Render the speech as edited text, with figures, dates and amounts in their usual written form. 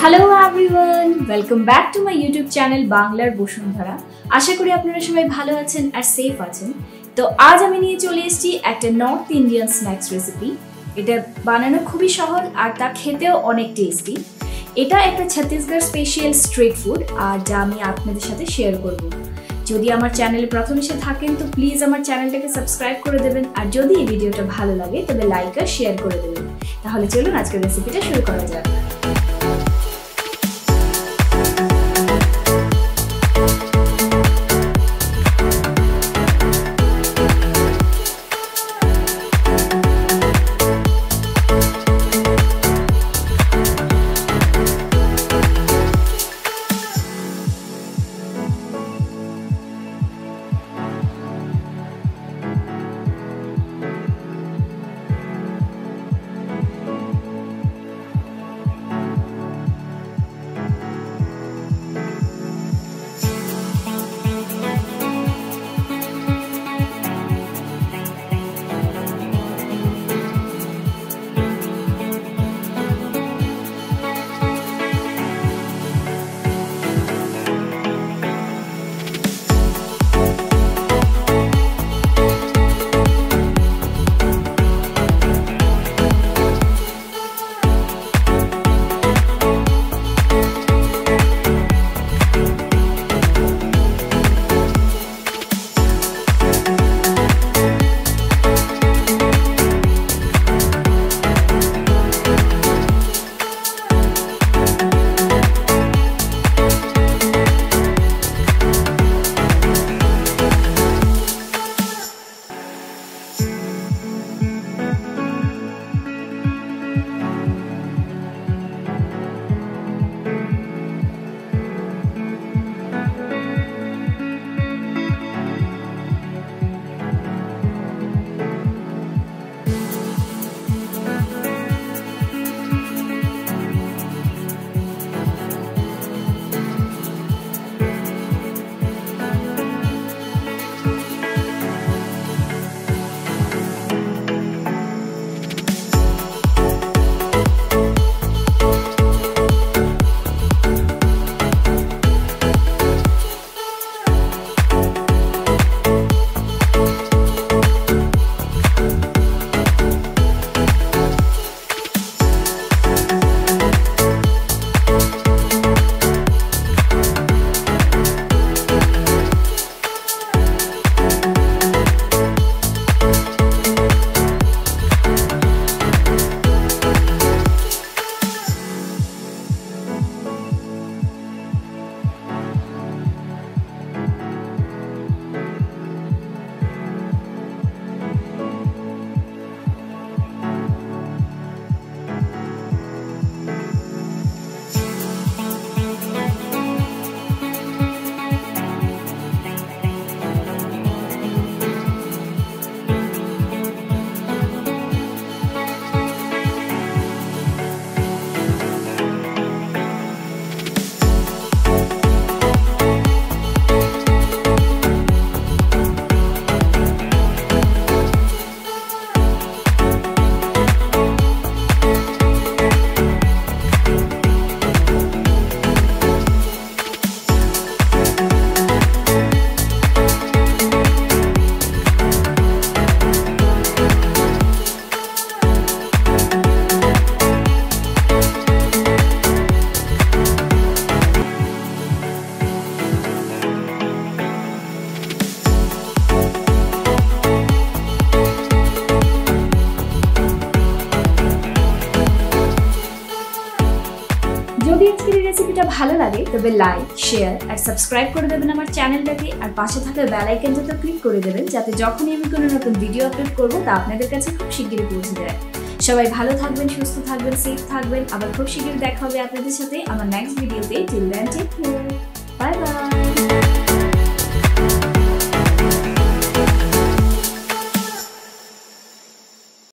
Hello everyone, welcome back to my YouTube channel Banglar Basundhara. আশা করি আপনারা সবাই ভালো আছেন আর সেফ আছেন। তো আজ আমি নিয়ে চলে এসেছি একটা নর্থ ইন্ডিয়ান স্ন্যাক্স রেসিপি। এটা বানানো খুবই সহজ আর তা খেতেও অনেক টেস্টি। এটা একটা ছত্তিশগড় স্পেশাল স্ট্রিট ফুড আর যা আমি আপনাদের সাথে শেয়ার করব। যদি আমার চ্যানেলে প্রথম এসে থাকেন তো প্লিজ আমার চ্যানেলটাকে সাবস্ক্রাইব করে দেবেন আর যদি এই ভিডিওটা ভালো লাগে তবে লাইক আর শেয়ার করে দেবেন। তাহলে চলুন আজকের রেসিপিটা শুরু করা যাক। যদি আজকের এই রেসিপিটা ভালো লাগে তবে লাইক, শেয়ার আর সাবস্ক্রাইব করে দেবেন আমার চ্যানেলটাকে আর পাশে থাকা বেল আইকনটাতে ক্লিক করে দেবেন যাতে যখনই আমি কোনো নতুন ভিডিও আপলোড করব তা আপনাদের কাছে খুব শিগগিরই পৌঁছে যায়। সবাই ভালো থাকবেন, সুস্থ থাকবেন, সেফ থাকবেন। আবার খুব শিগগিরই দেখা হবে আপনাদের সাথে আমার নেক্সট ভিডিওতে। Till then take care, bye by.